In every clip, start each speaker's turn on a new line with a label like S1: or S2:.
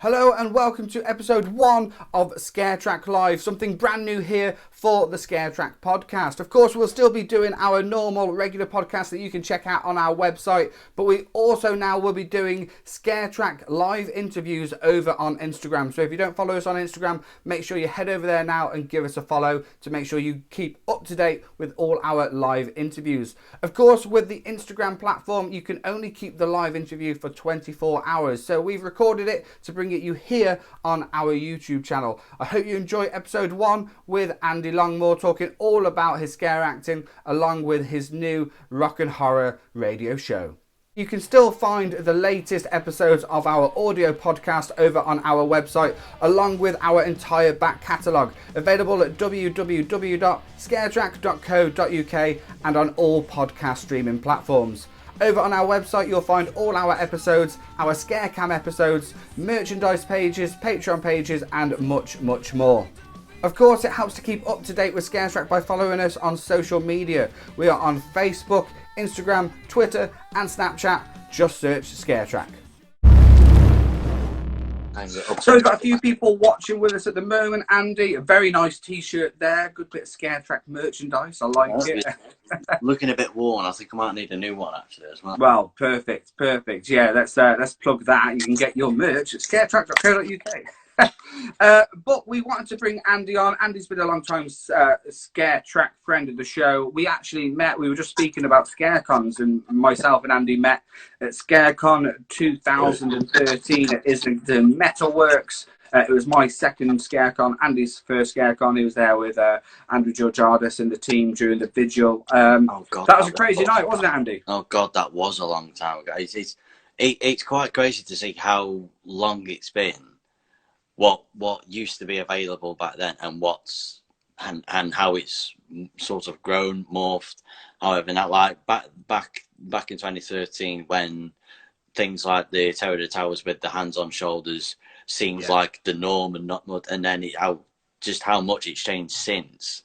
S1: Hello and welcome to episode 1 of ScareTrack Live, something brand new here for the ScareTrack podcast. Of course, we'll still be doing our normal regular podcast that you can check out on our website, but we also now will be doing ScareTrack live interviews over on Instagram. So if you don't follow us on Instagram, make sure you head over there now and give us a follow to make sure you keep up to date with all our live interviews. Of course, with the Instagram platform, you can only keep the live interview for 24 hours. So we've recorded it to bring you here on our YouTube channel. I hope you enjoy episode 1 with Andy Longmore talking all about his scare acting along with his new rock and horror radio show. You can still find the latest episodes of our audio podcast over on our website along with our entire back catalogue, available at www.scaretrack.co.uk and on all podcast streaming platforms. Over on our website, you'll find all our episodes, our Scarecam episodes, merchandise pages, Patreon pages, and much, much more. Of course, it helps to keep up to date with ScareTrack by following us on social media. We are on Facebook, Instagram, Twitter, and Snapchat. Just search ScareTrack. So we've got a few people watching with us at the moment. Andy, a very nice t-shirt there. Good bit of ScareTrack merchandise. I like it.
S2: Looking a bit worn. I think I might need a new one actually as well.
S1: Well, perfect. Yeah, let's plug that. You can get your merch at scaretrack.co.uk. But we wanted to bring Andy on. Andy's been a long time ScareTrack friend of the show. We actually met, we were just speaking about ScareCons, and myself and Andy met at ScareCon 2013 at Islington Metalworks. It was my second ScareCon, Andy's first ScareCon. He was there with Andrew Georgiadis and the team during the vigil.
S2: Oh God,
S1: that was a crazy night, wasn't it, Andy?
S2: Oh God, that was a long time ago. It's quite crazy to see how long it's been. What used to be available back then, and and how it's sort of grown, morphed. However, now like back in 2013, when things like the Terror of the Towers with the hands on shoulders seems like the norm and not much, and then how much it's changed since.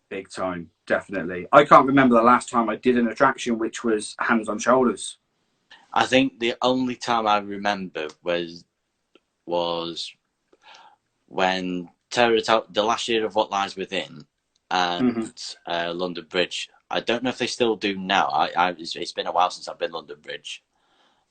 S1: Big time, definitely. I can't remember the last time I did an attraction which was hands on shoulders.
S2: I think the only time I remember was when the last year of What Lies Within and London Bridge. I don't know if they still do now. It's been a while since I've been London Bridge.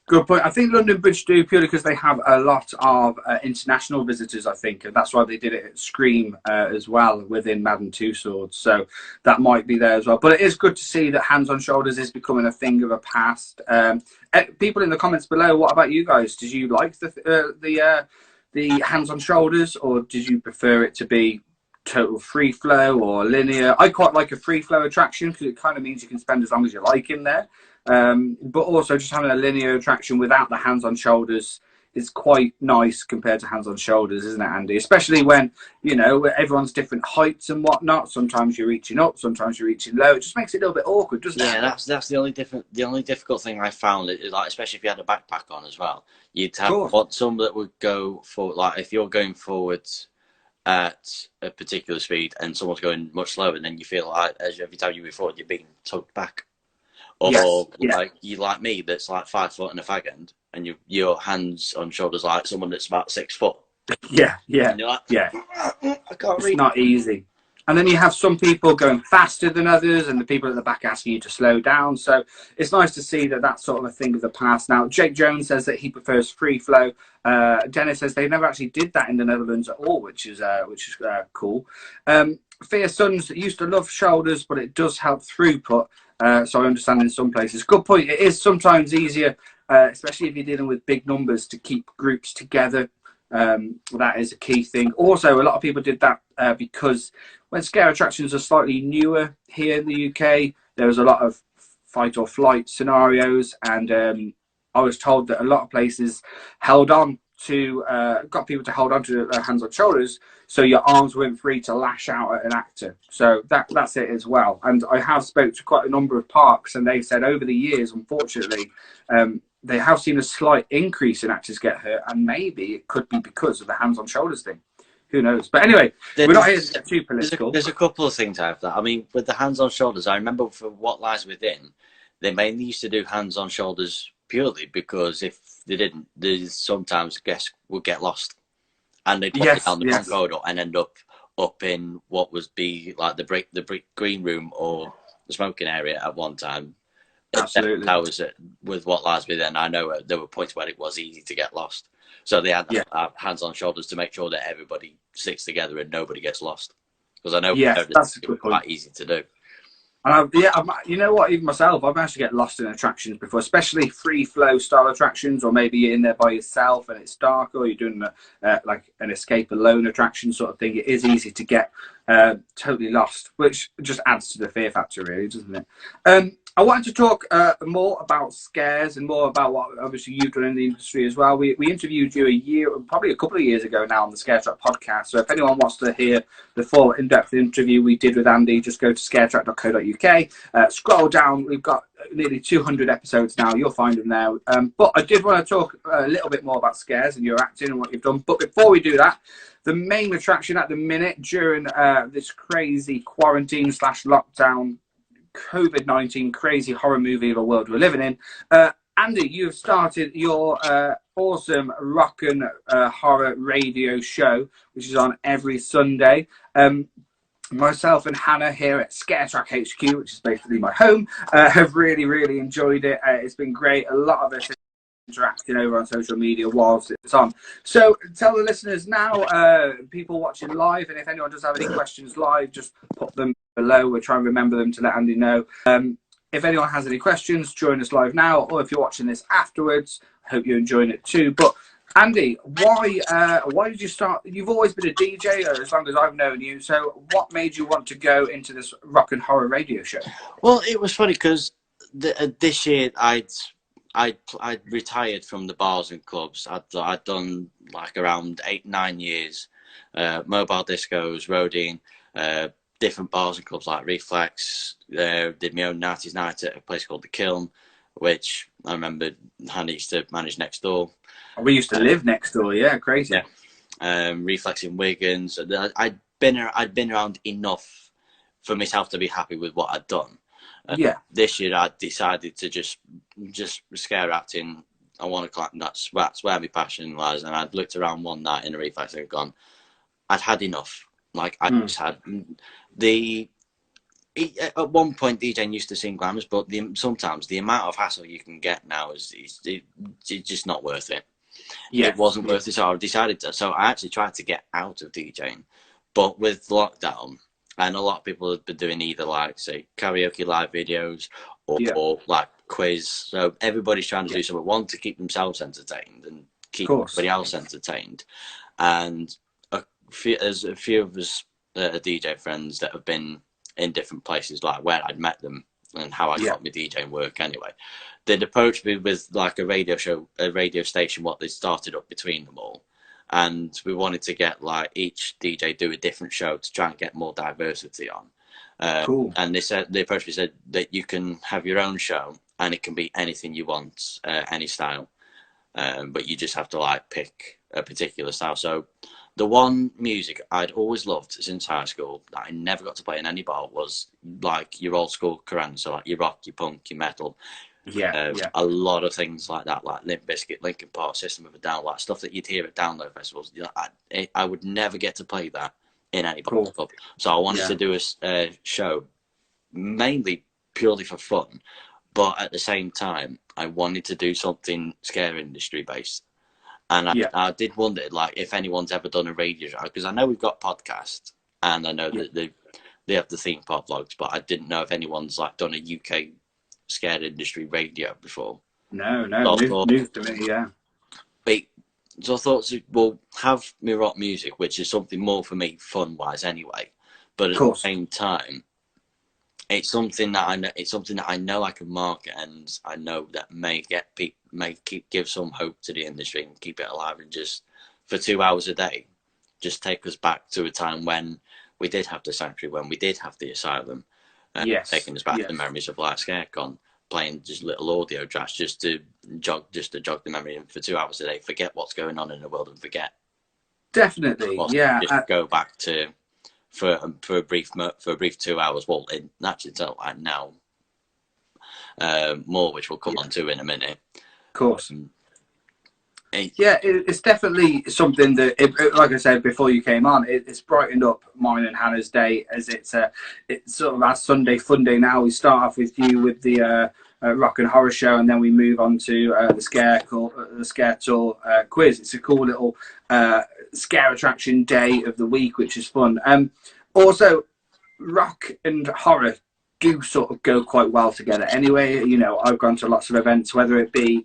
S1: Good point. I think London Bridge do purely because they have a lot of international visitors, I think, and that's why they did it at Scream as well within Madame Tussauds. So that might be there as well. But it is good to see that hands on shoulders is becoming a thing of the past. People in the comments below, what about you guys? Did you like the hands on shoulders, or did you prefer it to be total free flow or linear? I quite like a free flow attraction because it kind of means you can spend as long as you like in there. But also just having a linear attraction without the hands on shoulders is quite nice compared to hands on shoulders, isn't it, Andy? Especially when, you know, everyone's different heights and whatnot. Sometimes you're reaching up, sometimes you're reaching low. It just makes it a little bit awkward, doesn't it?
S2: Yeah, that's the only difficult thing I found. Is like, especially if you had a backpack on as well, you'd have some that would go for, like, if you're going forwards at a particular speed and someone's going much slower, and then you feel like, as every time you move forward, you're being tugged back. Or like you, like me, that's like 5 foot and a fag end, and your hands on shoulders like someone that's about 6 foot.
S1: Yeah.
S2: And you're like,
S1: I
S2: can't read.
S1: It's not easy. And then you have some people going faster than others, and the people at the back asking you to slow down. So it's nice to see that that's sort of a thing of the past now. Jake Jones says that he prefers free flow. Dennis says they never actually did that in the Netherlands at all, which is cool. Fear Sons used to love shoulders, but it does help throughput. So I understand in some places. Good point. It is sometimes easier, especially if you're dealing with big numbers, to keep groups together. That is a key thing. Also, a lot of people did that because when scare attractions are slightly newer here in the UK, there was a lot of fight or flight scenarios, and I was told that a lot of places held on to got people to hold on to their hands on shoulders so your arms weren't free to lash out at an actor. So that's it as well. And I have spoke to quite a number of parks, and they've said over the years, unfortunately, they have seen a slight increase in actors get hurt, and maybe it could be because of the hands on shoulders thing. Who knows? But anyway, we're not here to get too political.
S2: There's a couple of things I have that. I mean, with the hands on shoulders, I remember for What Lies Within, they mainly used to do hands on shoulders purely because if they didn't, they sometimes guests would get lost, and they'd walk
S1: Yes,
S2: down the front
S1: yes,
S2: corridor and end up in what was be like the brick green room or the smoking area at one time.
S1: absolutely.
S2: I was with what lies me then. I know there were points where it was easy to get lost, so they had
S1: Yeah,
S2: hands on shoulders to make sure that everybody sticks together and nobody gets lost. Because I know
S1: yes, that's a
S2: it was
S1: good point.
S2: quite easy to do.
S1: And you know what? Even myself, I've managed to get lost in attractions before, especially free flow style attractions, or maybe you're in there by yourself and it's dark, or you're doing like an escape alone attraction sort of thing. It is easy to get totally lost, which just adds to the fear factor, really, doesn't it? I wanted to talk more about scares and more about what obviously you've done in the industry as well. We interviewed you probably a couple of years ago now on the ScareTrack podcast. So if anyone wants to hear the full in-depth interview we did with Andy, just go to scaretrack.co.uk. Scroll down. We've got nearly 200 episodes now. You'll find them there. But I did want to talk a little bit more about scares and your acting and what you've done. But before we do that, the main attraction at the minute during this crazy quarantine / lockdown COVID-19 crazy horror movie of a world we're living in. Andy, you've started your awesome rock and horror radio show, which is on every Sunday. Myself and Hannah here at ScareTrack HQ, which is basically my home, have really, really enjoyed it. It's been great. A lot of us interacting over on social media whilst it's on. So tell the listeners now, people watching live, and if anyone does have any questions live, just put them below. We'll try and remember them to let Andy know. If anyone has any questions, join us live now, or if you're watching this afterwards, I hope you're enjoying it too. But Andy, why did you start? You've always been a DJ as long as I've known you. So what made you want to go into this rock and horror radio show?
S2: Well, it was funny because this year I'd retired from the bars and clubs. I'd done like around 8-9 years, mobile discos, roading, different bars and clubs like Reflex. Did my own 90s night at a place called The Kiln, which I remember Hannah used to manage next door.
S1: We used to live next door, yeah, crazy.
S2: Yeah. Reflex in Wigan. So I'd been around enough for myself to be happy with what I'd done.
S1: Yeah.
S2: This year I decided to just scare acting. I want to climb. That's where my passion lies. And I'd looked around one night in a Reflex and gone, I'd had enough. Like I just had at one point DJing used to seem glamorous, but sometimes the amount of hassle you can get now is just not worth it. Yeah, it wasn't worth it, so I decided to. So I actually tried to get out of DJing, but with lockdown, and a lot of people have been doing either like say karaoke live videos or like quiz. So everybody's trying to do something, one to keep themselves entertained and keep everybody else entertained. And there's a few of us DJ friends that have been in different places, like where I'd met them and how I got my DJing work anyway. They'd approached me with like a radio station, what they started up between them all. And we wanted to get like each DJ do a different show to try and get more diversity on. And they approached me and said that you can have your own show and it can be anything you want, any style. But you just have to like pick a particular style. So the one music I'd always loved since high school that I never got to play in any bar was like your old school Kerrang, so like your rock, your punk, your metal. A lot of things like that, like Limp Bizkit, Linkin Park, System of a Down, like stuff that you'd hear at download festivals. You know, I would never get to play that in any bar club. So I wanted to do a show mainly purely for fun, but at the same time, I wanted to do something scare industry based. And I did wonder, like, if anyone's ever done a radio show, because I know we've got podcasts, and I know that they have the theme park vlogs, but I didn't know if anyone's like done a UK scare industry radio before.
S1: No, news to me, yeah.
S2: So I thought, well, have me rock music, which is something more for me fun-wise anyway, but at the same time, it's something that I know I can market, and I know that may give some hope to the industry and keep it alive, and just for 2 hours a day, just take us back to a time when we did have the sanctuary, when we did have the asylum, taking us back to the memories of like ScareCon, playing just little audio tracks just to jog the memory, and for 2 hours a day, forget what's going on in the world and forget.
S1: Definitely,
S2: just go back to. For a brief 2 hours, well, actually until like now, more which we'll come on to in a minute.
S1: Of course. Yeah, it's definitely something that, like I said before you came on, it's brightened up mine and Hannah's day, as it's sort of our Sunday fun day now. We start off with you with the rock and horror show, and then we move on to the Scare Tour quiz. It's a cool little scare attraction day of the week, which is fun. Also, rock and horror do sort of go quite well together anyway. You know, I've gone to lots of events, whether it be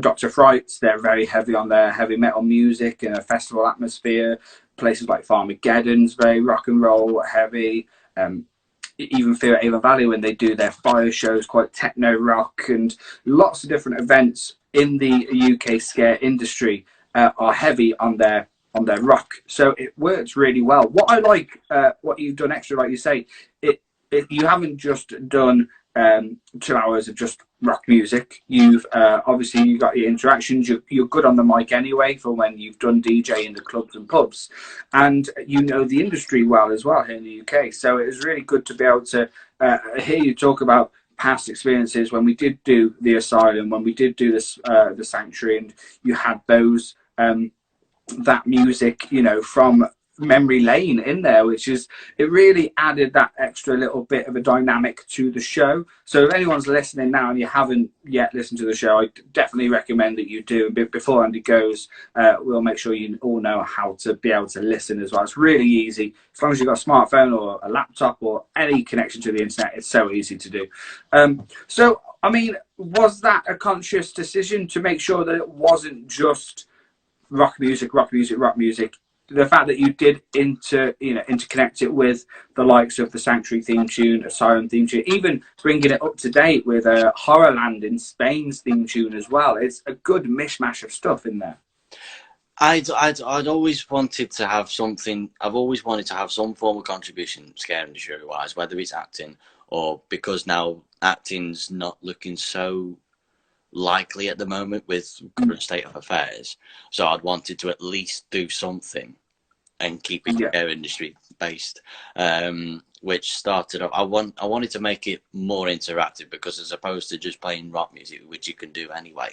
S1: Dr. Fright's, they're very heavy on their heavy metal music and a festival atmosphere. Places like Farmageddon's very rock and roll heavy. Even Fear at Avon Valley, when they do their fire shows, quite techno rock, and lots of different events in the UK scare industry are heavy on their rock. So it works really well. What I like, what you've done extra, like you say, you haven't just done 2 hours of just rock music. You've obviously you got your interactions. You're good on the mic anyway for when you've done DJ in the clubs and pubs, and you know the industry well as well here in the UK. So it was really good to be able to hear you talk about past experiences when we did do the Asylum, when we did do this the Sanctuary, and you had those that music, you know, from memory lane in there, which is, it really added that extra little bit of a dynamic to the show. So if anyone's listening now and you haven't yet listened to the show, I definitely recommend that you do. Before Andy goes, we'll make sure you all know how to be able to listen as well. It's really easy. As long as you've got a smartphone or a laptop or any connection to the internet, it's so easy to do. So I mean, was that a conscious decision to make sure that it wasn't just rock music? The fact that you did interconnect it with the likes of the Sanctuary theme tune, Asylum theme tune, even bringing it up to date with Horrorland in Spain's theme tune as well. It's a good mishmash of stuff in there.
S2: I'd always wanted to have something. I've always wanted to have some form of contribution, scare industry wise, whether it's acting or, because now acting's not looking so likely at the moment with current state of affairs. So I'd wanted to at least do something and keep it scare industry based. Which started off, I wanted to make it more interactive, because as opposed to just playing rock music, which you can do anyway,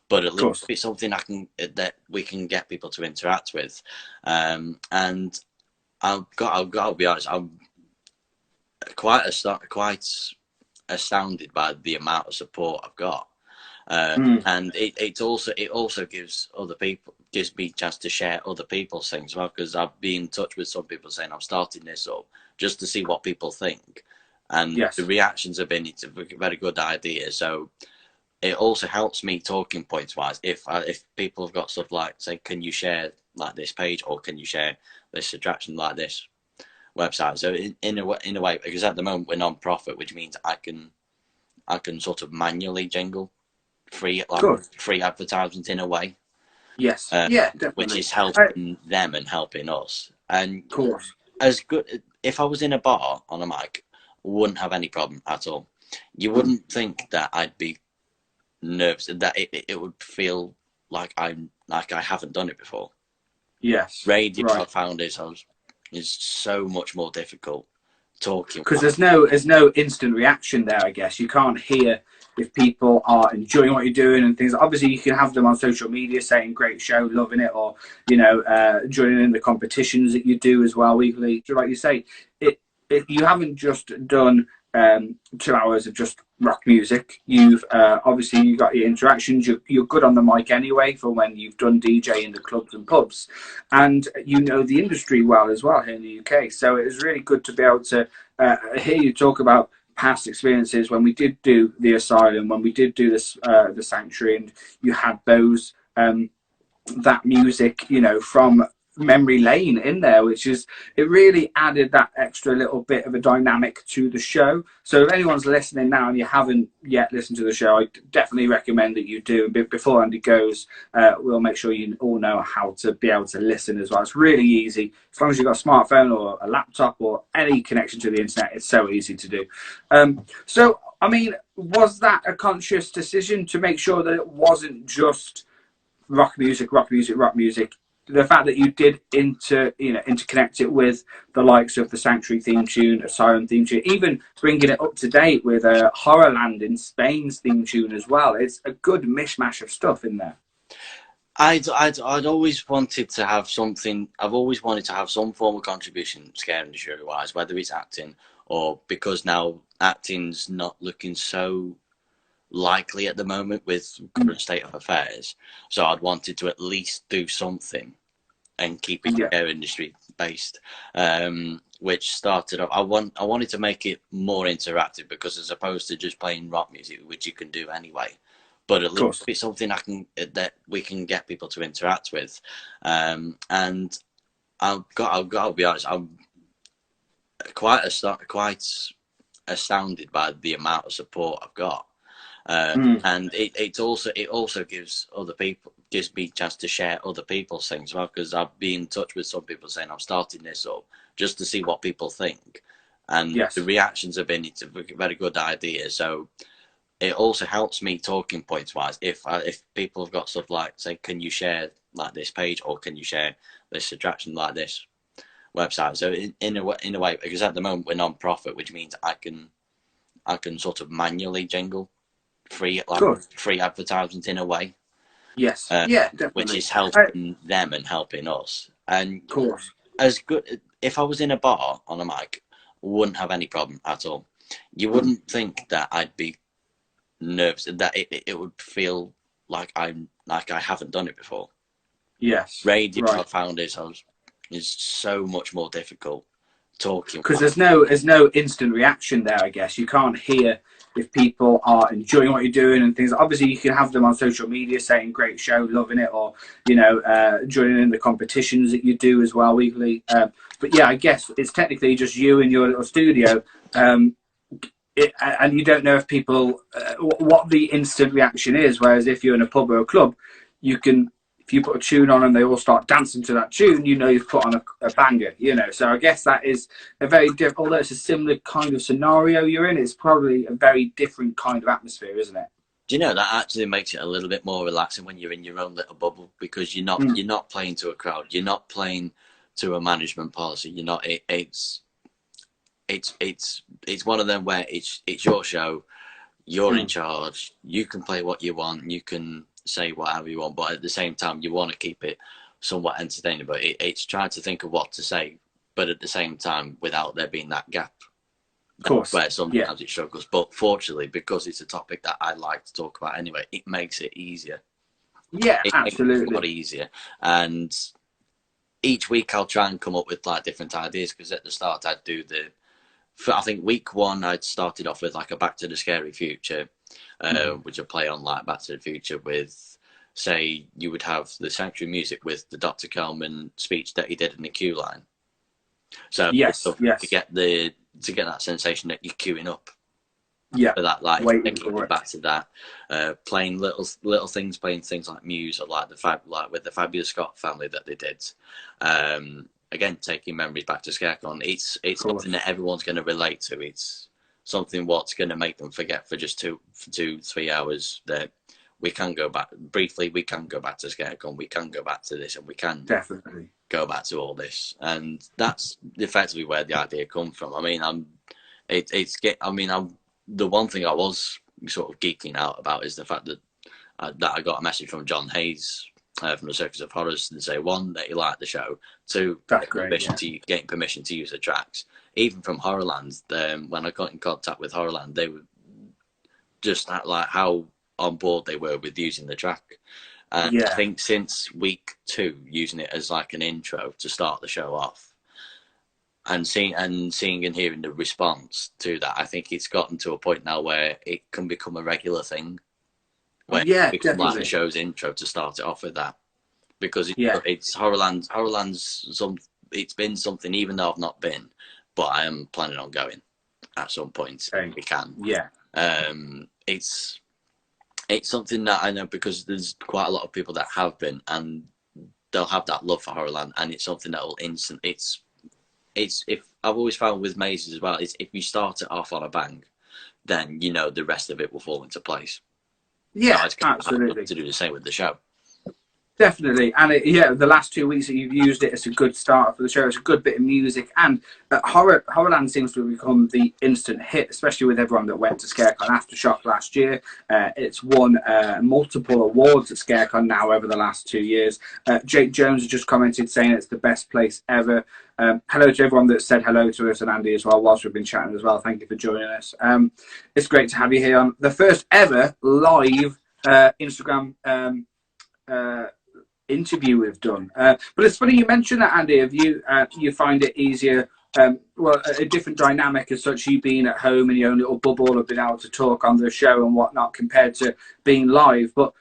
S2: but at least it's something that we can get people to interact with. And I've got to be honest, I'm quite astounded by the amount of support I've got. And it also gives me a chance to share other people's things as well, because I've been in touch with some people saying I'm starting this up just to see what people think, and the reactions have been, it's a very good idea. So it also helps me talking points wise, if people have got stuff like, say, can you share like this page, or can you share this attraction like this website? So in a way, because at the moment we're non-profit, which means I can sort of manually jingle free advertisements in a way.
S1: Yes. Definitely.
S2: Which is helping them and helping us. And of course, as good, if I was in a bar on a mic, wouldn't have any problem at all. You wouldn't think that I'd be nervous, that it would feel like I haven't done it before.
S1: Yes.
S2: Radio, I found is so much more difficult talking,
S1: because there's no instant reaction there. I guess you can't hear if people are enjoying what you're doing and things. Obviously you can have them on social media saying great show, loving it, or joining in the competitions that you do as well weekly. Like you say, you haven't just done 2 hours of just rock music. You've obviously you got your interactions. You're good on the mic anyway for when you've done DJ in the clubs and pubs, and you know the industry well as well here in the UK. So it was really good to be able to hear you talk about past experiences when we did do the Asylum, when we did do this the Sanctuary, and you had those that music, you know, from memory lane in there, which is, it really added that extra little bit of a dynamic to the show. So if anyone's listening now and you haven't yet listened to the show, I definitely recommend that you do. Before Andy goes, we'll make sure you all know how to be able to listen as well. It's really easy. As long as you've got a smartphone or a laptop or any connection to the internet, it's so easy to do. So I mean, was that a conscious decision to make sure that it wasn't just rock music? The fact that you did interconnect it with the likes of the Sanctuary theme tune, Asylum theme tune, even bringing it up to date with Horrorland in Spain's theme tune as well. It's a good mishmash of stuff in there.
S2: I'd always wanted to have something. I've always wanted to have some form of contribution, scare industry wise, whether it's acting or because now acting's not looking so likely at the moment with current state of affairs. So I'd wanted to at least do something and keep it scare industry based. Which started off. I wanted to make it more interactive because as opposed to just playing rock music, which you can do anyway. But at least it's something that we can get people to interact with, and I've got to be honest, I'm quite astounded by the amount of support I've got, and it also gives me a chance to share other people's things as well, because I've been in touch with some people saying I'm starting this up just to see what people think, and the reactions have been it's a very good idea. So it also helps me talking points wise. If people have got stuff like, say, can you share like this page, or can you share this attraction like this website? So in a way, because at the moment we're non-profit, which means I can sort of manually jingle free advertisements in a way.
S1: Yes, definitely.
S2: Which is helping them and helping us. And of course, as good if I was in a bar on a mic, wouldn't have any problem at all. You wouldn't think that I'd be nervous, that it would feel like I haven't done it before.
S1: Yes,
S2: radio I found is so much more difficult talking
S1: because there's no instant reaction there. I guess you can't hear if people are enjoying what you're doing and things. Obviously you can have them on social media saying great show, loving it, or joining in the competitions that you do as well weekly, but yeah, I guess it's technically just you in your little studio, and you don't know if people what the instant reaction is. Whereas if you're in a pub or a club, you can, if you put a tune on and they all start dancing to that tune, you've put on a banger. So I guess that is a very different. Although it's a similar kind of scenario you're in, it's probably a very different kind of atmosphere, isn't it?
S2: Do you know that actually makes it a little bit more relaxing when you're in your own little bubble, because you're not playing to a crowd, you're not playing to a management policy. You're not. It's one of them where it's your show, you're in charge, you can play what you want, you can say whatever you want, but at the same time you want to keep it somewhat entertaining. But it's trying to think of what to say, but at the same time without there being that gap.
S1: Of course,
S2: where sometimes it struggles. But fortunately, because it's a topic that I like to talk about anyway, it makes it easier.
S1: Yeah, absolutely.
S2: Makes it a lot easier. And each week I'll try and come up with like different ideas, because at the start I'd do I think week one I'd started off with like a Back to the Scary Future, which I play on like Back to the Future with, say, you would have the sanctuary music with the Dr. Kelman speech that he did in the queue line. So to get that sensation that you're queuing up.
S1: Yeah.
S2: For that, like back to that, playing little things, playing things like Muse, or like with the Fabulous Scott family that they did. Again, taking memories back to ScareCon. It's something that everyone's going to relate to. It's something what's going to make them forget for just 2-3 hours that we can go back briefly. We can go back to ScareCon. We can go back to this, and we can
S1: definitely
S2: go back to all this. And that's effectively where the idea comes from. I mean, the one thing I was sort of geeking out about is the fact that I got a message from John Hayes from the Circus of Horrors to say, one, that he liked the show, two, getting permission to use the tracks. Even from Horrorland, when I got in contact with Horrorland, they were just like how on board they were with using the track. And I think since week 2, using it as like an intro to start the show off, and seeing and hearing the response to that, I think it's gotten to a point now where it can become a regular thing. Where we can like the show's intro to start it off with that, because it's Horrorland's it's been something, even though I've not been, but I am planning on going at some point. We can. It's something that I know, because there's quite a lot of people that have been, and they'll have that love for Horrorland, and it's something that will it's if I've always found with mazes as well, is if you start it off on a bang, then the rest of it will fall into place.
S1: Yeah, absolutely.
S2: To do the same with the show.
S1: Definitely, and the last 2 weeks that you've used it as a good start for the show. It's a good bit of music, and Horrorland seems to have become the instant hit, especially with everyone that went to ScareCon Aftershock last year. It's won multiple awards at ScareCon now over the last 2 years. Jake Jones has just commented saying it's the best place ever. Hello to everyone that said hello to us, and Andy as well whilst we've been chatting as well. Thank you for joining us. It's great to have you here on the first ever live Instagram interview we've done. But it's funny you mentioned that, Andy. Have you find it easier? Well, a different dynamic as such, you being at home in your own little bubble of being able to talk on the show and whatnot compared to being live, but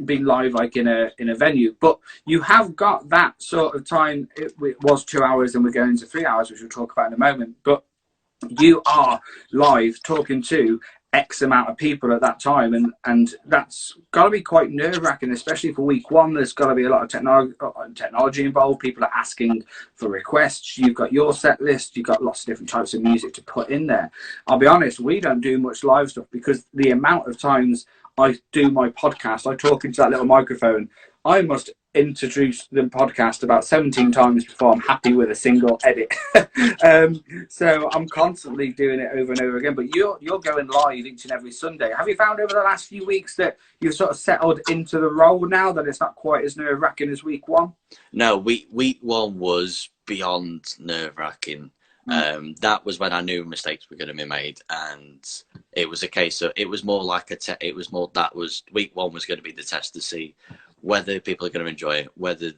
S1: being live like in a venue. But you have got that sort of time. It was 2 hours and we're going to 3 hours, which we'll talk about in a moment. But you are live talking to X amount of people at that time, and that's got to be quite nerve-wracking, especially for week one. There's got to be a lot of technology involved. People are asking for requests. You've got your set list. You've got lots of different types of music to put in there. I'll be honest, we don't do much live stuff because the amount of times I do my podcast, I talk into that little microphone. I must introduce the podcast about 17 times before I'm happy with a single edit. So I'm constantly doing it over and over again. But you're going live each and every Sunday. Have you found over the last few weeks that you've sort of settled into the role now, that it's not quite as nerve-wracking as week one?
S2: No, week one was beyond nerve-wracking. That was when I knew mistakes were going to be made, and it was a case of, it was more like week one was going to be the test to see whether people are going to enjoy it, whether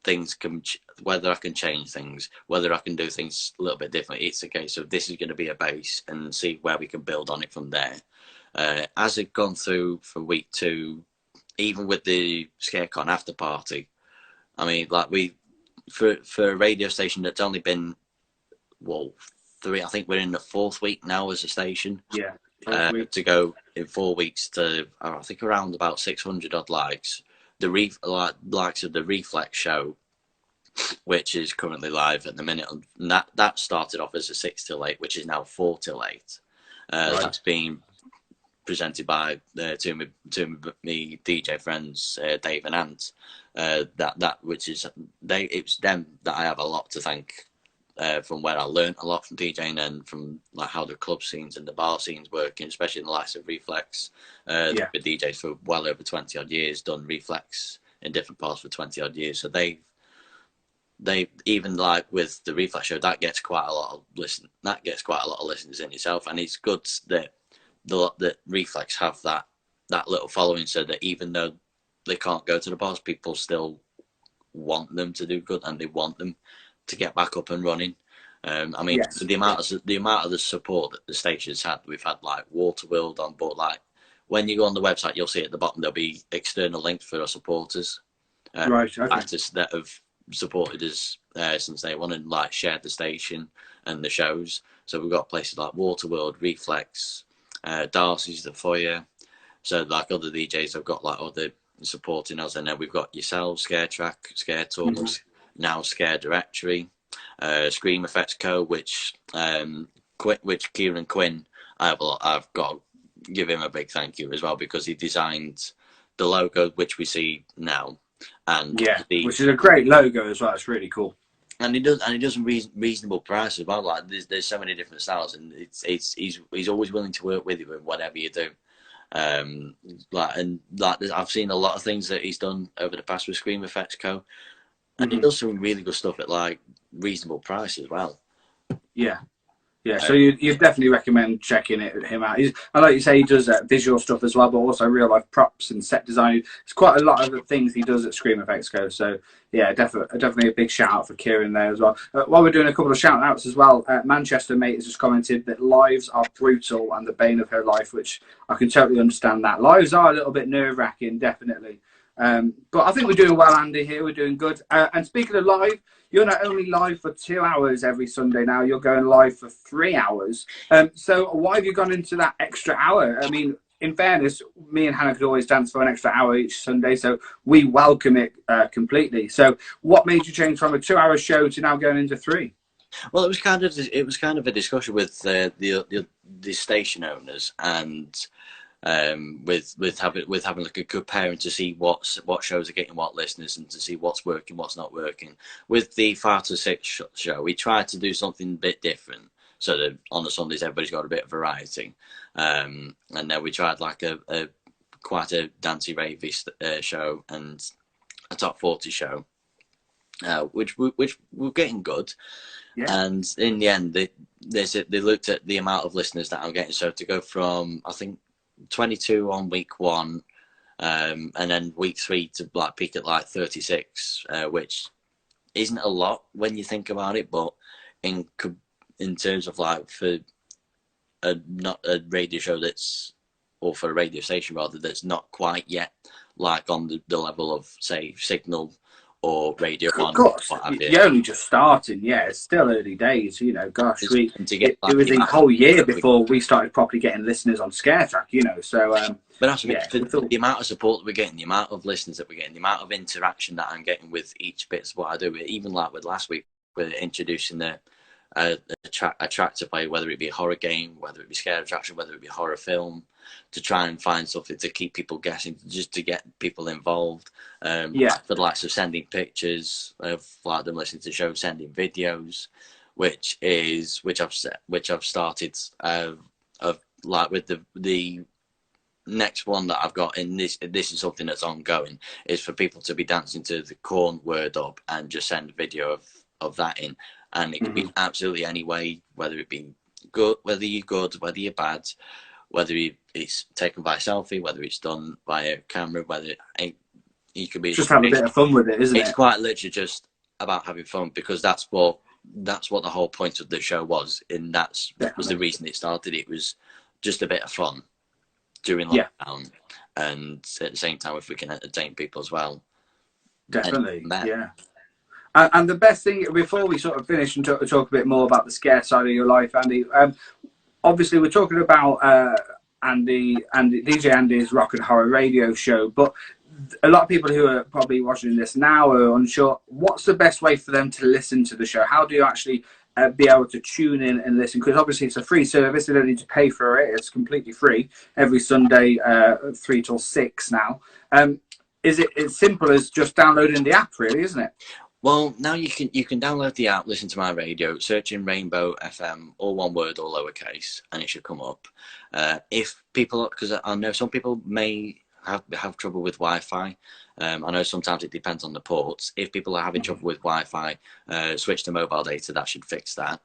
S2: I can change things, whether I can do things a little bit different. It's a case of, this is going to be a base and see where we can build on it from there. As it gone through for week two, even with the ScareCon after party, I mean, like, for a radio station that's only been, three, I think we're in the fourth week now as a station.
S1: Yeah.
S2: To go in 4 weeks to, I think, around about 600 odd likes. The likes of the Reflex show, which is currently live at the minute, and that started off as a 6 till 8, which is now 4 till 8. Right. That's been presented by two of me DJ friends, Dave and Ant. It's them that I have a lot to thank. From where I learned a lot from DJing, and from like how the club scenes and the bar scenes working, especially in the likes of Reflex. They've been DJs for well over 20 odd years, done Reflex in different parts for 20 odd years. So they even, like with the Reflex show, that gets quite a lot of listeners in itself, and it's good that that Reflex have that little following, so that even though they can't go to the bars, people still want them to do good, and they want them to get back up and running. I mean, yes. the amount of the support that the station's had, we've had like Waterworld on board. Like, when you go on the website, you'll see at the bottom there'll be external links for our supporters, artists that have supported us since day one, and like shared the station and the shows. So we've got places like Waterworld, Reflex, Darcy's, The Foyer. So like other DJs have got like other supporting us, and then we've got yourselves, ScareTrack, Scare Tours. Now Scare Directory, Scream Effects Co., which Kieran Quinn, I've got to give him a big thank you as well, because he designed the logo which we see now, and which is a great logo as well. It's really cool, and he does reasonable price as well. Like, there's so many different styles, and he's always willing to work with you with whatever you do. I've seen a lot of things that he's done over the past with Scream Effects Co. And he does some really good stuff at like reasonable price as well. Yeah. So you definitely recommend checking him out. And like you say, he does visual stuff as well, but also real life props and set design. It's quite a lot of the things he does at Scream Effects Co. So yeah, definitely a big shout out for Kieran there as well. While we're doing a couple of shout outs as well, Manchester Mate has just commented that lives are brutal and the bane of her life, which I can totally understand that. Lives are a little bit nerve wracking, definitely. But I think we're doing well, Andy, here. We're doing good. And speaking of live, you're not only live for 2 hours every Sunday now, you're going live for 3 hours. So why have you gone into that extra hour? I mean, in fairness, me and Hannah could always dance for an extra hour each Sunday, so we welcome it completely. So what made you change from a 2 hour show to now going into 3? Well, it was kind of a discussion with the station owners, and with having like a good pairing to see what shows are getting what listeners and to see what's working, what's not working. With the 5 to 6 show, we tried to do something a bit different, so that on the Sundays everybody's got a bit of variety. And then we tried like a quite a dancey ravey show and a top 40 show, which were getting good. Yeah. And in the end, they looked at the amount of listeners that I'm getting. So to go from, I think, 22 on week 1, and then week 3 to like peak at like 36, which isn't a lot when you think about it, but in terms of like for not a radio show that's, or for a radio station rather, that's not quite yet like on the level of say Signal or Radio One.
S1: Of course, you're only just starting. Yeah, it's still early days. You know, gosh, it was a whole year before we started properly getting listeners on ScareTrack. You know, so.
S2: But that's the amount of support that we're getting, the amount of listeners that we're getting, the amount of interaction that I'm getting with each bit of what I do. Even like with last week, we're introducing a track to play, whether it be a horror game, whether it be scare attraction, whether it be a horror film, to try and find something to keep people guessing, just to get people involved. For the likes of sending pictures of like them listening to shows, sending videos, which I've started of like with the next one that I've got in this is something that's ongoing, is for people to be dancing to the Corn Word Up and just send a video of that in. And it can be absolutely any way, whether it be good, whether you're good, whether you're bad, whether it's taken by a selfie, whether it's done by a camera, whether you could be
S1: just have a bit of fun with it, isn't it?
S2: It's quite literally just about having fun, because that's what the whole point of the show was, and that was the reason it started. It was just a bit of fun during lockdown, and at the same time, if we can entertain people as well.
S1: Definitely, yeah. And the best thing, before we sort of finish and talk a bit more about the scare side of your life, Andy, obviously we're talking about DJ Andy's Rock and Horror Radio Show, but a lot of people who are probably watching this now are unsure, what's the best way for them to listen to the show? How do you actually be able to tune in and listen? Because obviously it's a free service, they don't need to pay for it, it's completely free, every Sunday 3 till 6 now. Is it as simple as just downloading the app, really, isn't it?
S2: Well, now you can download the app, listen to my radio, search in RaindbowFM, all one word or lowercase, and it should come up. If people, because I know some people may have trouble with Wi-Fi. I know sometimes it depends on the ports. If people are having trouble with Wi-Fi, switch to mobile data. That should fix that.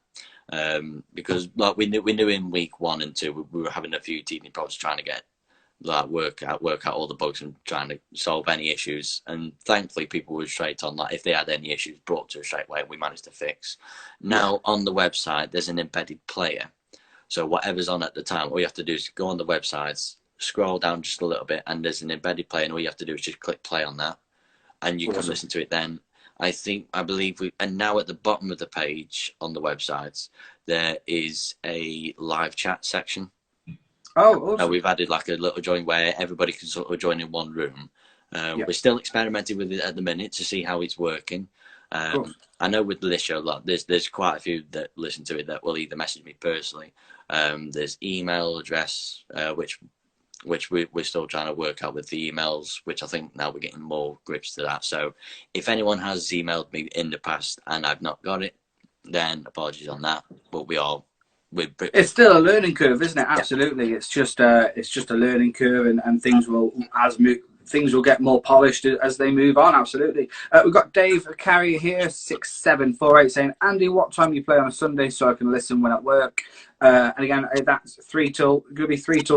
S2: Because like we knew in week 1 and 2, we were having a few teething problems trying to get like work out all the bugs and trying to solve any issues, and thankfully people were straight on that. If they had any issues brought to us straight away, we managed to fix. Now on the website there's an embedded player, so whatever's on at the time, all you have to do is go on the website, scroll down just a little bit, and there's an embedded player, and all you have to do is just click play on that, and you can listen to it then. I believe and now at the bottom of the page on the websites there is a live chat section.
S1: Oh, awesome.
S2: We've added like a little join where everybody can sort of join in one room. We're still experimenting with it at the minute to see how it's working. I know with this show, like, there's quite a few that listen to it that will either message me personally. There's email address, which we're still trying to work out with the emails, which I think now we're getting more grips to that. So if anyone has emailed me in the past and I've not got it, then apologies on that. But it's
S1: still a learning curve, isn't it? Absolutely. Yeah. It's just a learning curve, and things will get more polished as they move on. Absolutely. We've got Dave Carrier here, 6748, saying, Andy, what time do you play on a Sunday so I can listen when at work? And again, that's 3 till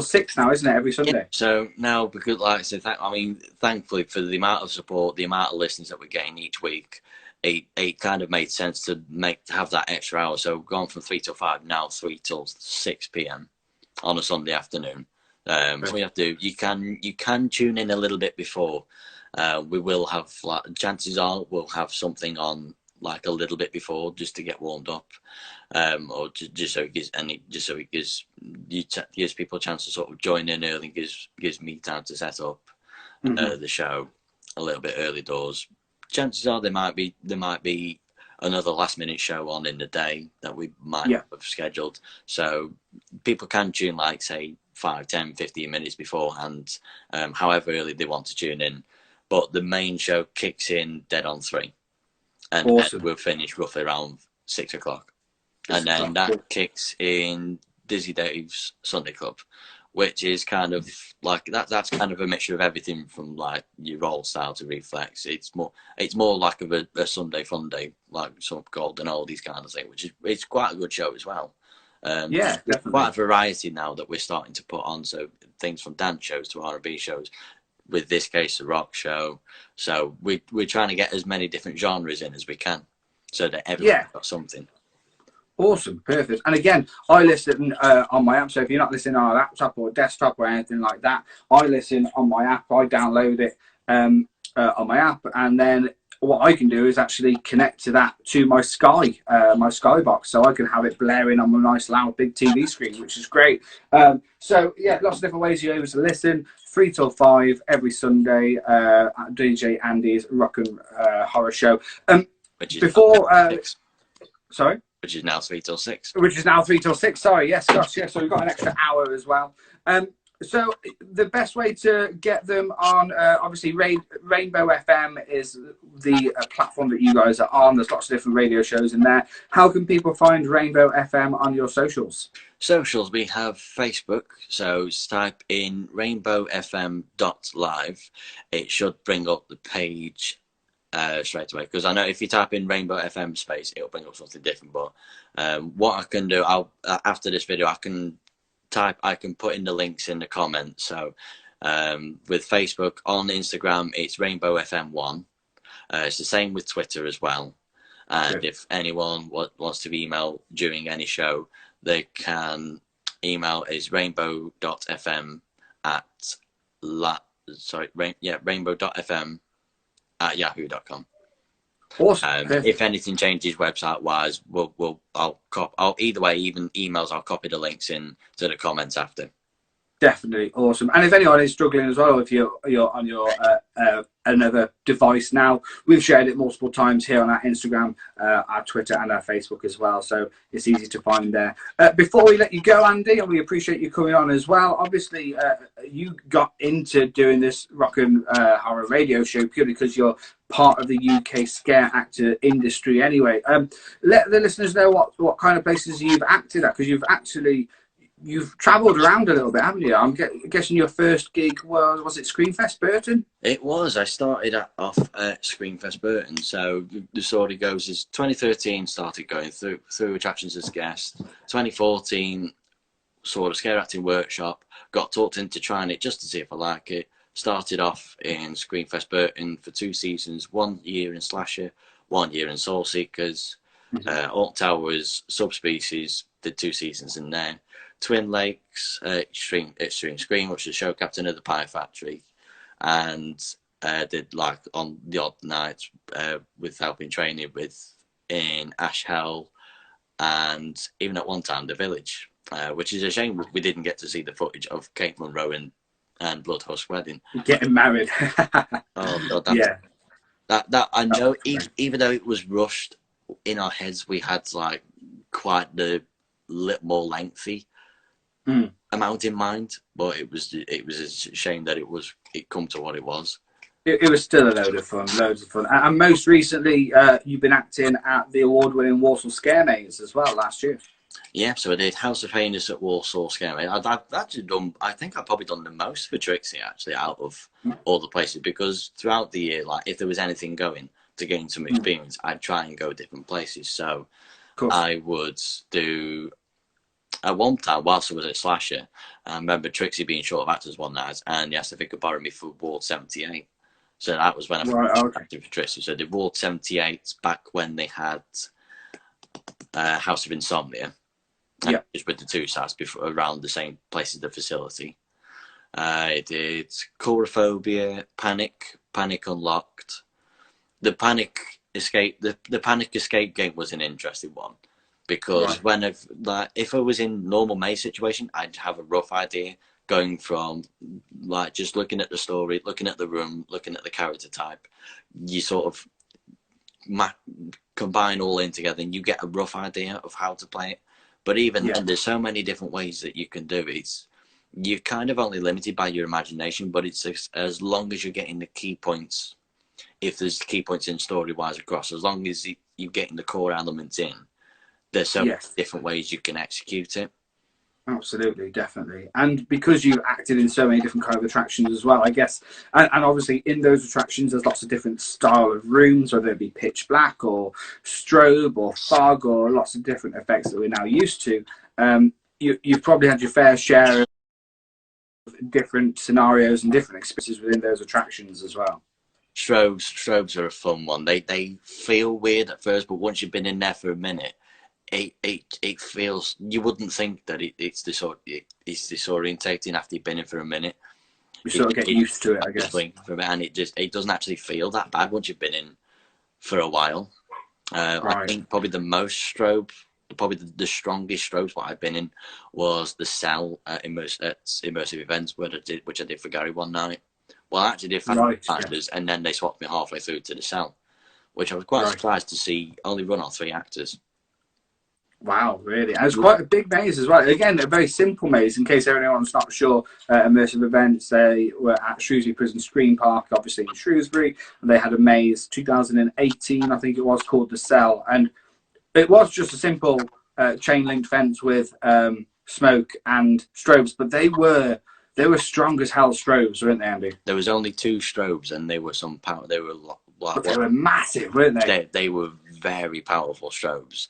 S1: 6 now, isn't it? Every Sunday.
S2: Yeah. So now, because like I said, thankfully for the amount of support, the amount of listens that we're getting each week, it kind of made sense to have that extra hour. So we've gone from 3 till 5, now 3 till 6 p.m. on a Sunday afternoon. So you can tune in a little bit before. We will have, like, chances are we'll have something on like a little bit before, just to get warmed up, or just so it gives people a chance to sort of join in early, and gives me time to set up the show a little bit early doors. Chances are there might be another last minute show on in the day that we might have scheduled, so people can tune, like say 5, 10, 15 minutes beforehand, however early they want to tune in. But the main show kicks in dead on 3, and
S1: Awesome.
S2: we'll finish roughly around 6 o'clock. And then that kicks in Dizzy Dave's Sunday Club, which is kind of like that's kind of a mixture of everything from like your roll style to reflex. It's more like a Sunday fun day, like some golden oldies kind of thing, which is it's quite a good show as well.
S1: Yeah, definitely.
S2: Quite a variety now that we're starting to put on, so things from dance shows to R&B shows, with this case a rock show. So we're trying to get as many different genres in as we can, so that everyone's got something.
S1: Awesome, perfect. And again, I listen on my app. So if you're not listening on a laptop or desktop or anything like that, I listen on my app. I download it on my app, and then what I can do is actually connect to that to my Sky box, so I can have it blaring on my nice loud big TV screen, which is great. So yeah, lots of different ways you're able to listen. 3 till 5 every Sunday. DJ Andy's Rock and Horror Show. Sorry.
S2: Which is now 3 till 6.
S1: Which is now 3 till 6. Sorry, yes, gosh, yes. So we've got an extra hour as well. So the best way to get them on, obviously, Rainbow FM is the platform that you guys are on. There's lots of different radio shows in there. How can people find Rainbow FM on your socials?
S2: Socials, we have Facebook, so type in rainbowfm.live. It should bring up the page straight away, because I know if you type in Rainbow FM space, it'll bring up something different. But what I can do, after this video, I can put in the links in the comments. So with Facebook, on Instagram, it's Rainbow FM1. It's the same with Twitter as well. And if anyone wants to email during any show, they can email is rainbow.fm rainbow.fm@yahoo.com.
S1: Awesome.
S2: If anything changes website wise, I'll either way, even emails, I'll copy the links in to the comments after.
S1: Definitely awesome. And if anyone is struggling as well, if you're on your another device now, we've shared it multiple times here on our Instagram, our Twitter, and our Facebook as well. So it's easy to find there. Before we let you go, Andy, and we appreciate you coming on as well. Obviously, you got into doing this rock and horror radio show purely because you're part of the UK scare actor industry. Anyway, let the listeners know what kind of places you've acted at, because you've travelled around a little bit, haven't you? I'm guessing your first gig was it Screamfest Burton?
S2: It was. I started off at Screamfest Burton. So the story goes is 2013 started going through attractions as guest. 2014 sort of scare acting workshop. Got talked into trying it just to see if I like it. Started off in Screamfest Burton for 2 seasons. 1 year in Slasher, 1 year in Soul Seekers. Alt Towers, Subspecies, did 2 seasons in there. Twin Lakes, Extreme Scream, which is show captain of the Pie Factory, and did like on the odd nights with helping training in Ash Hell, and even at one time The Village, which is a shame we didn't get to see the footage of Kate Munro and Bloodhusk wedding.
S1: Getting married.
S2: Oh God, that I know. Even though it was rushed, in our heads we had like quite the more lengthy amount in mind, but it was a shame that it come to what it was.
S1: It was still a loads of fun. And most recently, you've been acting at the award-winning Warsaw Scare Maze as well last year.
S2: Yeah, so I did House of Heinous at Warsaw Scare Maze. I've actually done, I think I've probably done the most for Trixie actually out of all the places, because throughout the year, like if there was anything going to gain some experience, I'd try and go different places. So I would do. At one time, whilst I was at Slasher, I remember Trixie being short of actors one night, and he asked if he could borrow me for Ward 78. So that was when I first acted for Trixie. So I did Ward 78 back when they had House of Insomnia. Just with the 2 sites before, around the same place as the facility. I did Coulrophobia, Panic Unlocked. The Panic Escape game was an interesting one. Because if I was in normal maze situation, I'd have a rough idea going from like just looking at the story, looking at the room, looking at the character type. You sort of combine all in together, and you get a rough idea of how to play it. But even then, there's so many different ways that you can do it. you're kind of only limited by your imagination, but it's as long as you're getting the key points, if there's key points in story-wise across, as long as you're getting the core elements in, there's so many different ways you can execute it.
S1: Absolutely, definitely. And because you acted in so many different kind of attractions as well, I guess, and obviously in those attractions, there's lots of different style of rooms, whether it be pitch black or strobe or fog or lots of different effects that we're now used to. You've probably had your fair share of different scenarios and different experiences within those attractions as well.
S2: Strobes are a fun one. They feel weird at first, but once you've been in there for a minute, it feels, you wouldn't think that it's disorientating after you've been in for a minute.
S1: You sort of get used to it, I guess.
S2: And it doesn't actually feel that bad once you've been in for a while. I think probably the most strobe, probably the strongest strobes what I've been in was the cell at immersive events, which I did for Gary one night. Well, I actually did for actors, and then they swapped me halfway through to the cell, which I was quite surprised to see only run on 3 actors.
S1: Wow, really? And it's quite a big maze as well. Again, a very simple maze, in case anyone's not sure. Immersive events, they were at Shrewsbury Prison Screen Park, obviously in Shrewsbury, and they had a maze, 2018, I think it was, called The Cell. And it was just a simple chain-linked fence with smoke and strobes, but they were strong as hell strobes, weren't they, Andy?
S2: There was only 2 strobes, and they were some power. They were
S1: they were massive, weren't they?
S2: They were very powerful strobes.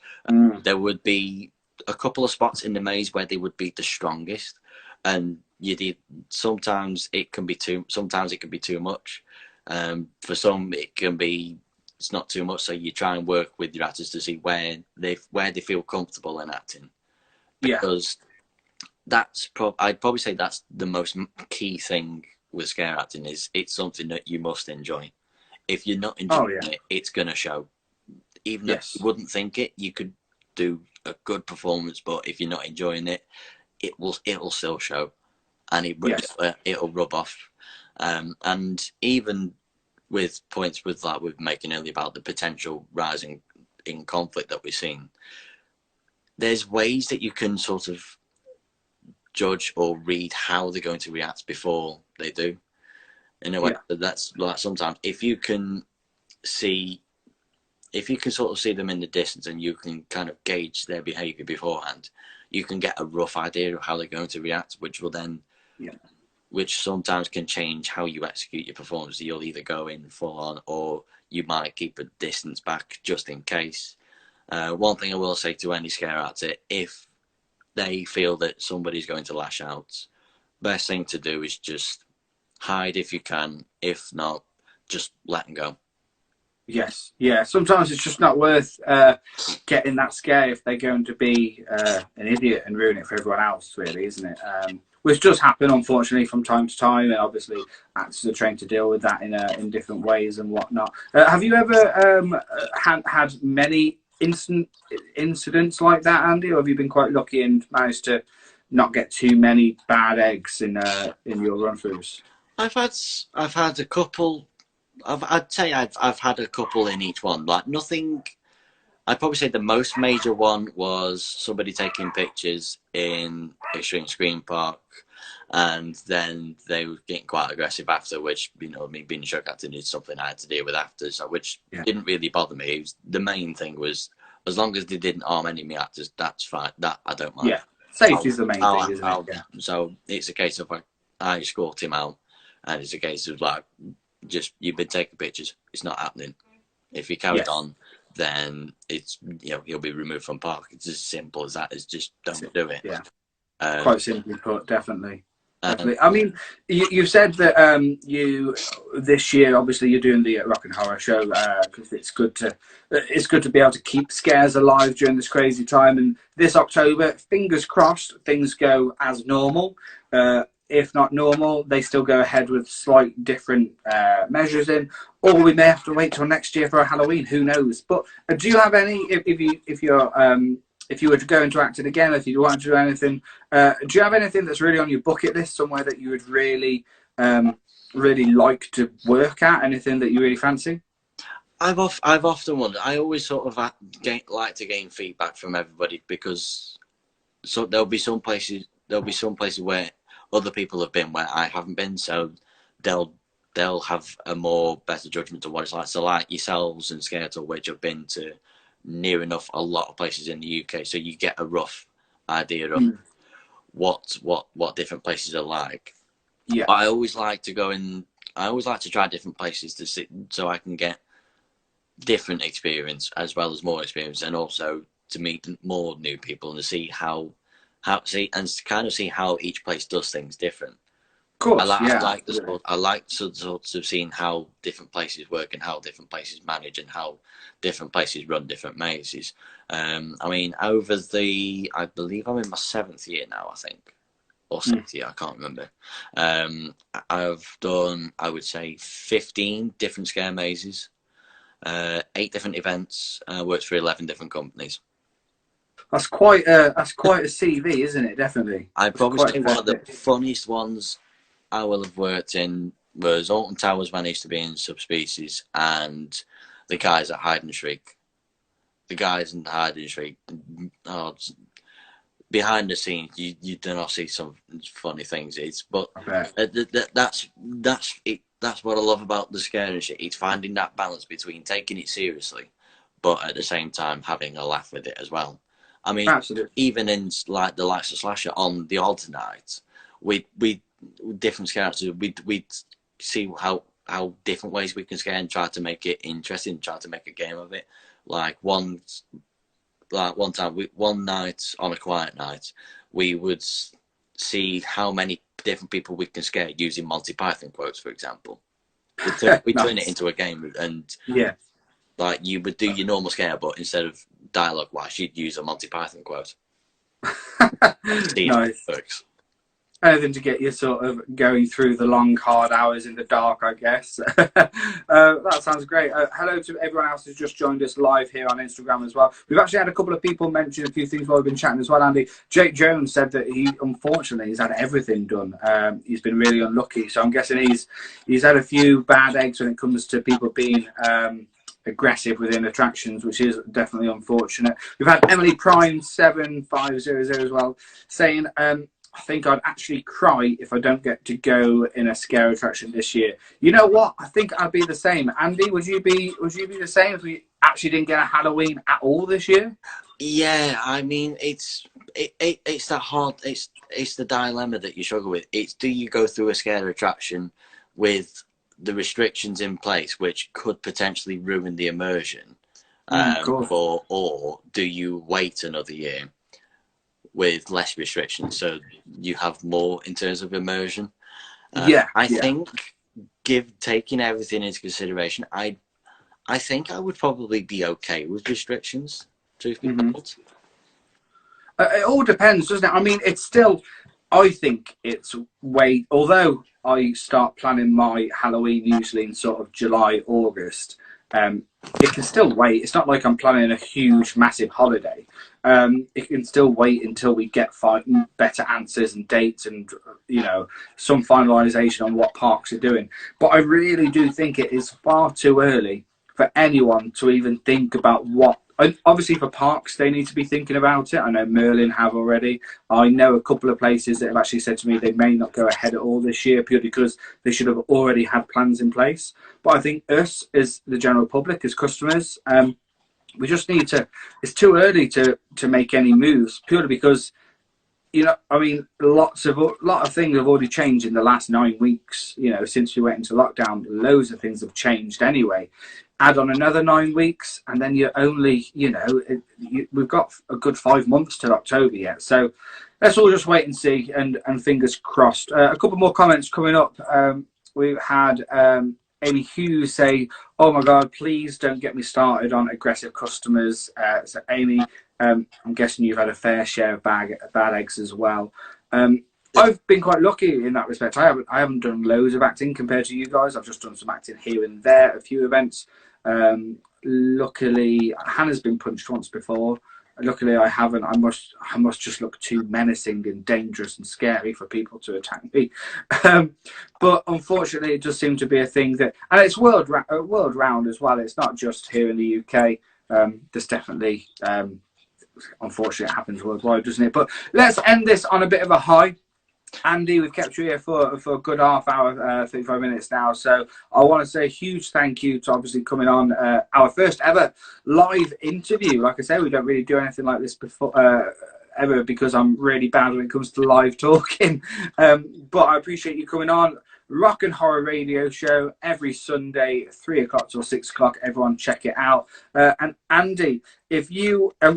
S2: There would be a couple of spots in the maze where they would be the strongest, and sometimes it can be too much. For some, it's not too much. So you try and work with your actors to see where they feel comfortable in acting. Because I'd probably say that's the most key thing with scare acting, is it's something that you must enjoy. If you're not enjoying it, it's going to show. Even if you wouldn't think it, you could do a good performance, but if you're not enjoying it, it'll still show, and it'll rub off. And even with points with making earlier about the potential rising in conflict that we've seen, there's ways that you can sort of judge or read how they're going to react before they do. In a way, that's like, sometimes if you can sort of see them in the distance and you can kind of gauge their behavior beforehand, you can get a rough idea of how they're going to react, which will then, which sometimes can change how you execute your performance. You'll either go in full on, or you might keep a distance back just in case. One thing I will say to any scare actor, if they feel that somebody's going to lash out, best thing to do is just hide if you can. If not, just let them go.
S1: Yes, sometimes it's just not worth getting that scare if they're going to be an idiot and ruin it for everyone else, really, isn't it? Which does happen, unfortunately, from time to time, and obviously actors are trained to deal with that in different ways and whatnot. Have you ever had many incidents like that, Andy, or have you been quite lucky and managed to not get too many bad eggs in your run-throughs?
S2: I've had a couple. I'd say I've had a couple in each one. Like nothing. I'd probably say the most major one was somebody taking pictures in Extreme Screen Park, and then they were getting quite aggressive after, which, me being a shock actor is something I had to deal with after, so which didn't really bother me. The main thing was, as long as they didn't harm any of my actors, that's fine. That I don't mind.
S1: Yeah, safety is the main thing, isn't it? Yeah.
S2: So it's a case of I escort him out, and it's a case of just, you've been taking pictures, it's not happening. If you carry on, then it's, he'll be removed from park. It's as simple as that. It's just don't do it.
S1: Yeah, quite simply put, definitely. I mean, you've said that this year, obviously, you're doing the Rock and Horror Show because it's good to be able to keep scares alive during this crazy time. And this October, fingers crossed, things go as normal. If not normal, they still go ahead with slight different measures in, or we may have to wait till next year for a Halloween. Who knows? But do you have any? If you were to go into acting again, if you want to do anything, do you have anything that's really on your bucket list, somewhere that you would really like to work at? Anything that you really fancy?
S2: I've often wondered. I always sort of like to gain feedback from everybody, because there'll be some places where other people have been where I haven't been, so they'll have a more better judgment of what it's like. So like yourselves and ScareTrack, which have been to near enough a lot of places in the UK, so you get a rough idea of what different places are like.
S1: Yeah.
S2: But I always like to go in. I always like to try different places to see, so I can get different experience as well as more experience, and also to meet more new people and to see how see and kind of see how each place does things different.
S1: Of course,
S2: I
S1: yeah.
S2: like I like sorts of seeing how different places work and how different places manage and how different places run different mazes. I mean, I believe I'm in my 7th year now, I think, or 6th year, I can't remember. I've done, I would say, 15 different scare mazes, 8 different events. Worked for 11 different companies.
S1: That's quite a CV, isn't it? Definitely.
S2: I'd probably say one of the funniest ones I will have worked in was Alton Towers managed to be in Subspecies, and the guys at Hide and Shriek. The guys in Hide and Shriek, behind the scenes, you do not see some funny things. That's it. That's what I love about the scare and shit. It's finding that balance between taking it seriously, but at the same time having a laugh with it as well. I mean, absolutely. Even in like the likes of Slasher on the alternate, we different characters, we see how different ways we can scare and try to make it interesting, try to make a game of it. Like one time, one night on a quiet night, we would see how many different people we can scare using Monty Python quotes, for example. We turn it into a game, and like you would do your normal scare, but instead of dialogue wise, you'd use a Monty Python quote.
S1: Nice. Anything to get you sort of going through the long, hard hours in the dark, I guess. That sounds great. Hello to everyone else who's just joined us live here on Instagram as well. We've actually had a couple of people mention a few things while we've been chatting as well, Andy. Jake Jones said that unfortunately, he's had everything done. He's been really unlucky. So I'm guessing he's had a few bad eggs when it comes to people being aggressive within attractions, which is definitely unfortunate. We've had Emily Prime 7500 as well saying, I think I'd actually cry if I don't get to go in a scare attraction this year. You know what? I think I'd be the same. Andy, would you be the same if we actually didn't get a Halloween at all this year?
S2: Yeah, I mean, it's that hard. It's the dilemma that you struggle with. It's, do you go through a scare attraction with the restrictions in place, which could potentially ruin the immersion, or do you wait another year with less restrictions so you have more in terms of immersion? I think, taking everything into consideration, I think I would probably be okay with restrictions, truth be told.
S1: It all depends, doesn't it? I mean, it's still, I think it's although I start planning my Halloween usually in sort of July, August, it can still wait. It's not like I'm planning a huge, massive holiday. It can still wait until we get better answers and dates and, some finalisation on what parks are doing. But I really do think it is far too early for anyone to even think about what. Obviously, for parks, they need to be thinking about it. I know Merlin have already. I know a couple of places that have actually said to me they may not go ahead at all this year purely because they should have already had plans in place. But I think us, as the general public, as customers, we just need to. It's too early to make any moves purely because, I mean, a lot of things have already changed in the last 9 weeks. Since we went into lockdown, loads of things have changed anyway. Add on another 9 weeks, and then you're only, we've got a good 5 months till October yet. So let's all just wait and see, and fingers crossed. A couple more comments coming up. We've had Amy Hughes say, "Oh my God, please don't get me started on aggressive customers." So Amy, I'm guessing you've had a fair share of bad eggs as well. I've been quite lucky in that respect. I haven't done loads of acting compared to you guys. I've just done some acting here and there, a few events. Luckily, Hannah's been punched once before. Luckily, I haven't. I must just look too menacing and dangerous and scary for people to attack me. But unfortunately, it does seem to be a thing that, and it's world round as well. It's not just here in the UK. There's definitely, unfortunately, it happens worldwide, doesn't it? But let's end this on a bit of a high. Andy, we've kept you here for a good half hour, 35 minutes now. So I want to say a huge thank you to obviously coming on our first ever live interview. Like I said, we don't really do anything like this before. Ever, because I'm really bad when it comes to live talking. But I appreciate you coming on. Rock and Horror Radio Show every Sunday, 3 o'clock till 6 o'clock. Everyone check it out. And Andy, I'm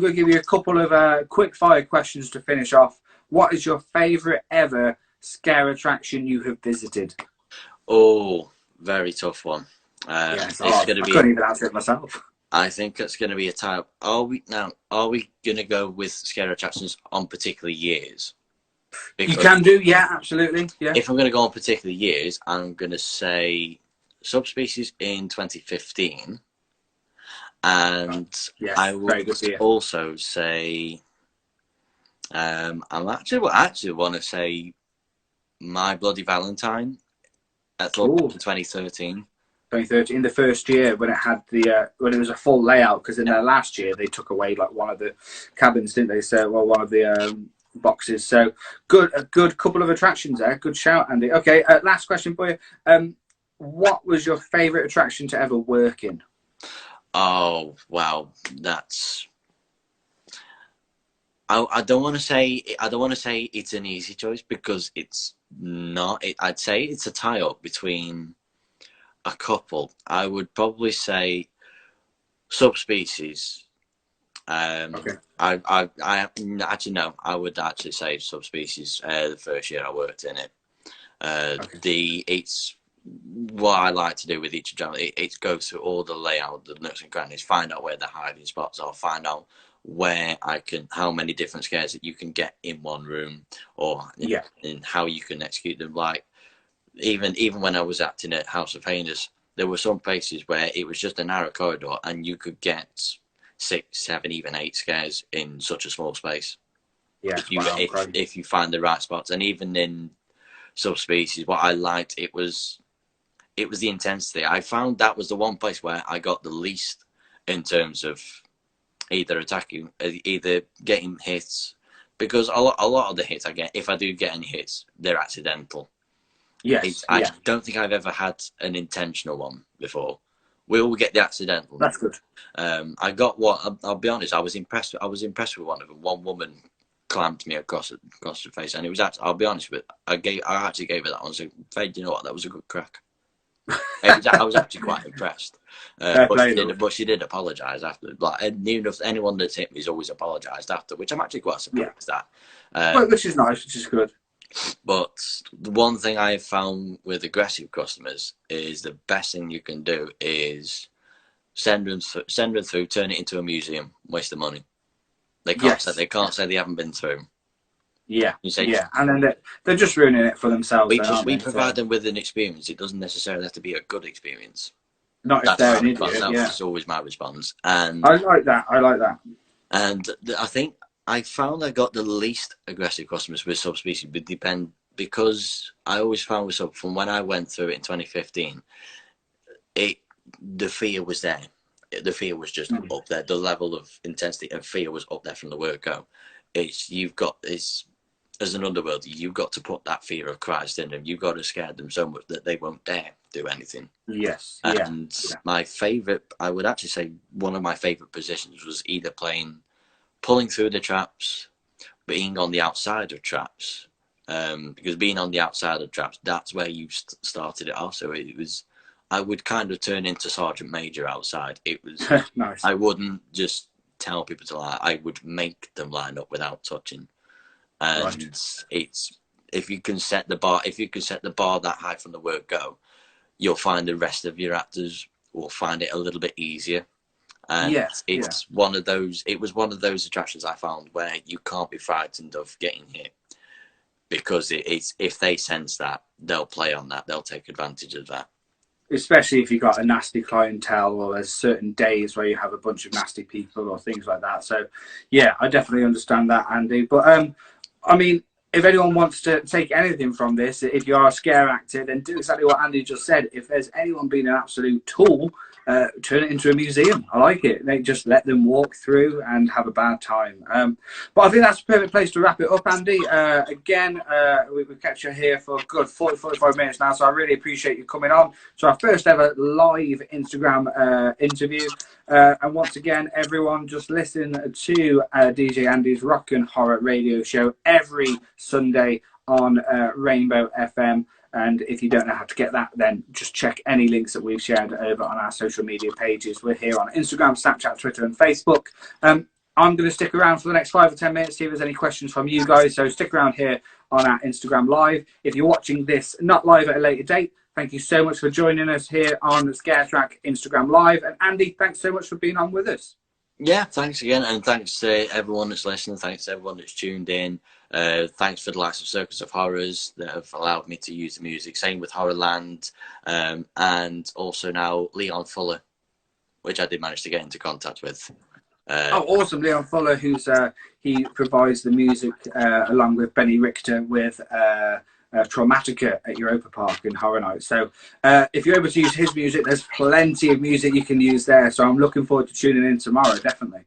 S1: going to give you a couple of quick fire questions to finish off. What is your favourite ever scare attraction you have visited?
S2: Oh, very tough one.
S1: Yes,
S2: it's going to be.
S1: I couldn't even answer it myself.
S2: I think it's going to be a type. Are we going to go with scare attractions on particular years?
S1: Because you can do, yeah, absolutely. Yeah.
S2: If I'm going to go on particular years, I'm going to say Subspecies in 2015, and
S1: yes,
S2: I would also say I actually want to say My Bloody Valentine at Thorpe in 2013.
S1: 2013, the first year when it had when it was a full layout, because in their last year they took away like one of the cabins, didn't they? So, well, one of the boxes. So a good couple of attractions there. Good shout, Andy. Okay, last question for you. What was your favourite attraction to ever work in?
S2: Oh wow, that's. I don't want to say it's an easy choice, because it's not. I'd say it's a tie-up between a couple. I would probably say Subspecies. Okay. I actually no. I would actually say Subspecies. The first year I worked in it. Okay. It's what I like to do with each drama. It goes through all the layout, the nooks and crannies, find out where the hiding spots are, find out how many different scares that you can get in one room, or in how you can execute them. Like even when I was acting at House of Heinous, there were some places where it was just a narrow corridor and you could get 6, 7, even 8 scares in such a small space.
S1: Yeah,
S2: if you find the right spots. And even in Subspecies, what I liked, it was the intensity. I found that was the one place where I got the least in terms of either getting hits, because a lot of the hits I get, if I do get any hits, they're accidental.
S1: Yes,
S2: I don't think I've ever had an intentional one before. We all get the accidental.
S1: That's good.
S2: I got what I'll be honest. I was impressed with one of them. One woman clamped me across the face, and it was actually, I'll be honest with it, I actually gave her that one. So, Faye, you know what? That was a good crack. I was actually quite impressed. But she did apologise after. Like, anyone that's hit me has always apologised after, which I'm actually quite surprised at.
S1: Which is nice, which is good.
S2: But the one thing I have found with aggressive customers is the best thing you can do is send them through, turn it into a museum, waste the money. They can't say they haven't been through.
S1: Yeah, and then they're just ruining it for themselves.
S2: We provide them with an experience. It doesn't necessarily have to be a good experience.
S1: Not if they're an idiot.
S2: That's always my response. And
S1: I like that.
S2: And I think I found I got the least aggressive customers with Subspecies, because I always found from when I went through it in 2015, the fear was there. The fear was just up there. The level of intensity and fear was up there from the word go. As an underworld, you've got to put that fear of Christ in them. You've got to scare them so much that they won't dare do anything.
S1: Yes.
S2: And my favourite, I would actually say one of my favourite positions was either pulling through the traps, being on the outside of traps. Because being on the outside of traps, that's where you started it off. So I would kind of turn into Sergeant Major outside. It was
S1: nice.
S2: I wouldn't just tell people to line. I would make them line up without touching. And it's if you can set the bar that high from the word go, you'll find the rest of your actors will find it a little bit easier. And it was one of those attractions I found where you can't be frightened of getting hit, because it's if they sense that, they'll play on that, they'll take advantage of that.
S1: Especially if you've got a nasty clientele, or there's certain days where you have a bunch of nasty people or things like that. So yeah, I definitely understand that, Andy. But I mean, if anyone wants to take anything from this, if you are a scare actor, then do exactly what Andy just said. If there's anyone being an absolute tool, turn it into a museum. I like it. They just let them walk through and have a bad time. But I think that's a perfect place to wrap it up, Andy. Again, we've kept you here for a good 45 minutes now, so I really appreciate you coming on to our first ever live Instagram interview. And once again, everyone, just listen to DJ Andy's Rock and Horror radio show every Sunday on Rainbow FM. And if you don't know how to get that, then just check any links that we've shared over on our social media pages. We're here on Instagram, Snapchat, Twitter, and Facebook. I'm going to stick around for the next 5 or 10 minutes, see if there's any questions from you guys. So stick around here on our Instagram Live. If you're watching this not live at a later date, thank you so much for joining us here on the ScareTrack Instagram Live. And Andy, thanks so much for being on with us.
S2: Yeah, thanks again, and thanks to everyone that's listening. Thanks to everyone that's tuned in. Thanks for the likes of Circus of Horrors that have allowed me to use the music. Same with Horrorland, and also now Leon Fuller, which I did manage to get into contact with.
S1: Oh, awesome. Leon Fuller, who's he provides the music along with Benny Richter with Traumatica at Europa Park in Horror Nights. So if you're able to use his music, there's plenty of music you can use there. So I'm looking forward to tuning in tomorrow, definitely.